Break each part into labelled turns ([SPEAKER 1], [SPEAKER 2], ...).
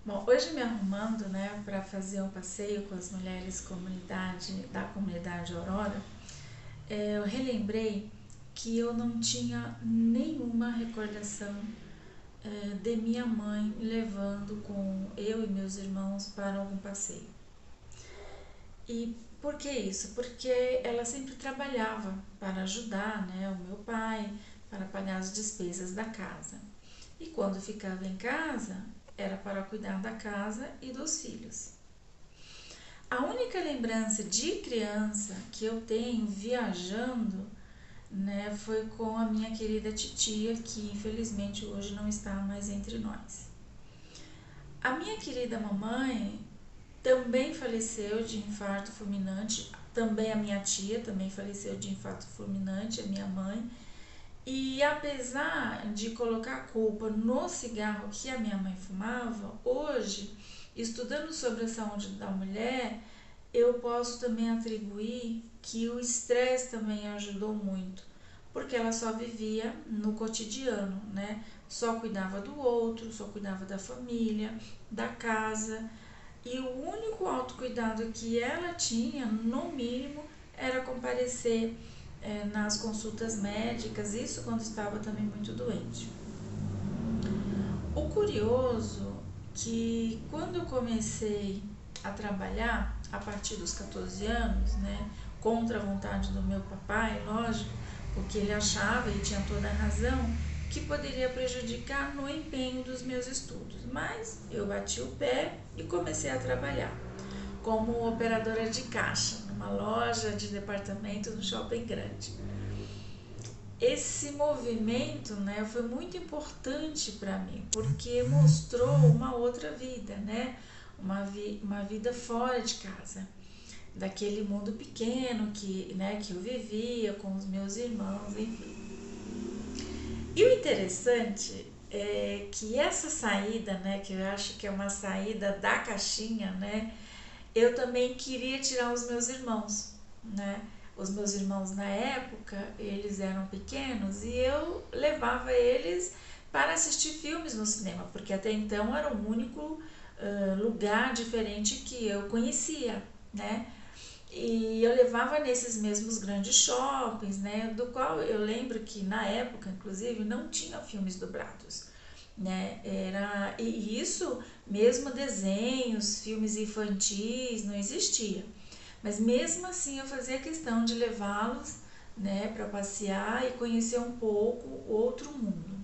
[SPEAKER 1] Bom, hoje me arrumando, né, para fazer um passeio com as mulheres da comunidade Aurora, eu relembrei que eu não tinha nenhuma recordação de minha mãe me levando com eu e meus irmãos para algum passeio. E por que isso? Porque ela sempre trabalhava para ajudar, né, o meu pai, para pagar as despesas da casa. E quando ficava em casa, era para cuidar da casa e dos filhos. A única lembrança de criança que eu tenho viajando, né, foi com a minha querida titia, que infelizmente hoje não está mais entre nós. A minha querida mamãe também faleceu de infarto fulminante, também a minha tia também faleceu de infarto fulminante, a minha mãe. E apesar de colocar a culpa no cigarro que a minha mãe fumava, hoje, estudando sobre a saúde da mulher, eu posso também atribuir que o estresse também ajudou muito, porque ela só vivia no cotidiano, né? Só cuidava do outro, só cuidava da família, da casa, e o único autocuidado que ela tinha, no mínimo, era comparecer nas consultas médicas, isso quando estava também muito doente. O curioso que quando eu comecei a trabalhar a partir dos 14 anos, né, contra a vontade do meu papai, lógico, porque ele achava e tinha toda a razão que poderia prejudicar no empenho dos meus estudos, mas eu bati o pé e comecei a trabalhar como operadora de caixa numa loja de departamento no shopping grande. Esse movimento, né, foi muito importante para mim, porque mostrou uma outra vida, né, uma vida fora de casa, daquele mundo pequeno que eu vivia com os meus irmãos, enfim. E o interessante é que essa saída, né, que eu acho que é uma saída da caixinha, né, eu também queria tirar os meus irmãos, né? Os meus irmãos na época, eles eram pequenos e eu levava eles para assistir filmes no cinema, porque até então era o único lugar diferente que eu conhecia, né? E eu levava nesses mesmos grandes shoppings, né? Do qual eu lembro que na época, inclusive, não tinha filmes dublados, né? E isso mesmo desenhos, filmes infantis não existia. Mas mesmo assim eu fazia questão de levá-los, né, para passear e conhecer um pouco outro mundo.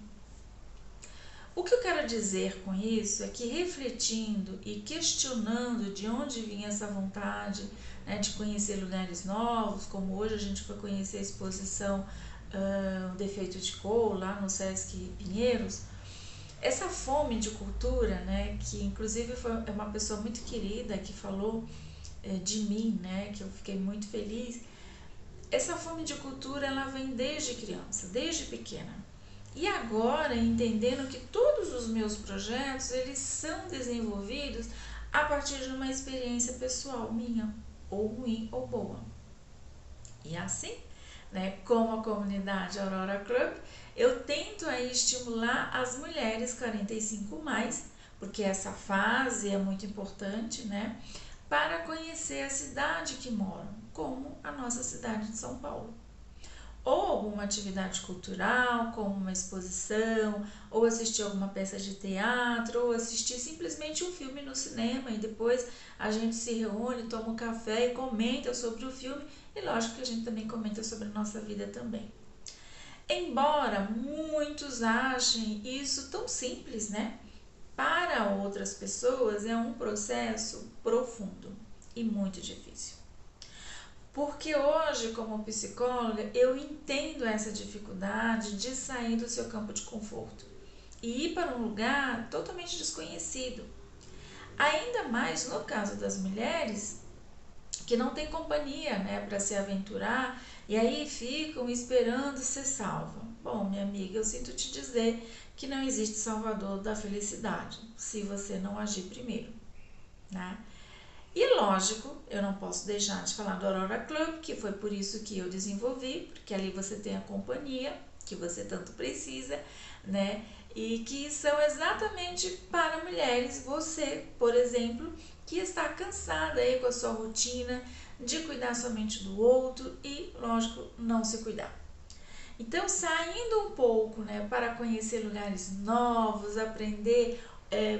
[SPEAKER 1] O que eu quero dizer com isso é que refletindo e questionando de onde vinha essa vontade, né, de conhecer lugares novos, como hoje a gente foi conhecer a exposição O Defeito de Cor, lá no Sesc Pinheiros, essa fome de cultura, né, que inclusive foi uma pessoa muito querida que falou de mim, né, que eu fiquei muito feliz. Essa fome de cultura ela vem desde criança, desde pequena. E agora entendendo que todos os meus projetos eles são desenvolvidos a partir de uma experiência pessoal minha, ou ruim ou boa. E assim, né, como a comunidade Aurora Club, eu tento aí estimular as mulheres 45 mais, porque essa fase é muito importante, né, para conhecer a cidade que moram, como a nossa cidade de São Paulo. Ou alguma atividade cultural, como uma exposição, ou assistir alguma peça de teatro, ou assistir simplesmente um filme no cinema e depois a gente se reúne, toma um café e comenta sobre o filme e lógico que a gente também comenta sobre a nossa vida também. Embora muitos achem isso tão simples, né? Para outras pessoas é um processo profundo e muito difícil. Porque hoje, como psicóloga, eu entendo essa dificuldade de sair do seu campo de conforto e ir para um lugar totalmente desconhecido. Ainda mais no caso das mulheres que não têm companhia, né, para se aventurar e aí ficam esperando ser salva. Bom, minha amiga, eu sinto te dizer que não existe salvador da felicidade se você não agir primeiro, né? E lógico, eu não posso deixar de falar do Aurora Club, que foi por isso que eu desenvolvi, porque ali você tem a companhia que você tanto precisa, né? e que são exatamente para mulheres. Você, por exemplo, que está cansada aí com a sua rotina de cuidar somente do outro e, lógico, não se cuidar. Então, saindo um pouco, né, para conhecer lugares novos, aprender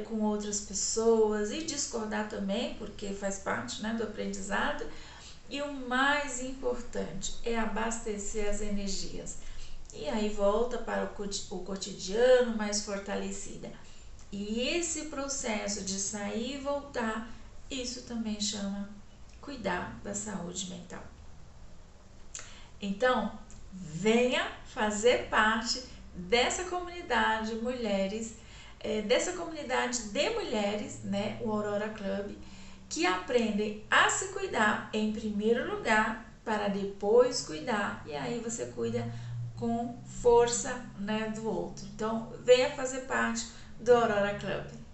[SPEAKER 1] com outras pessoas e discordar também, porque faz parte, né, do aprendizado. E o mais importante é abastecer as energias. E aí volta para o cotidiano mais fortalecida. E esse processo de sair e voltar, isso também chama cuidar da saúde mental. Então, venha fazer parte dessa comunidade dessa comunidade de mulheres, né, o Aurora Club, que aprendem a se cuidar em primeiro lugar para depois cuidar, e aí você cuida com força, né, do outro. Então, venha fazer parte do Aurora Club.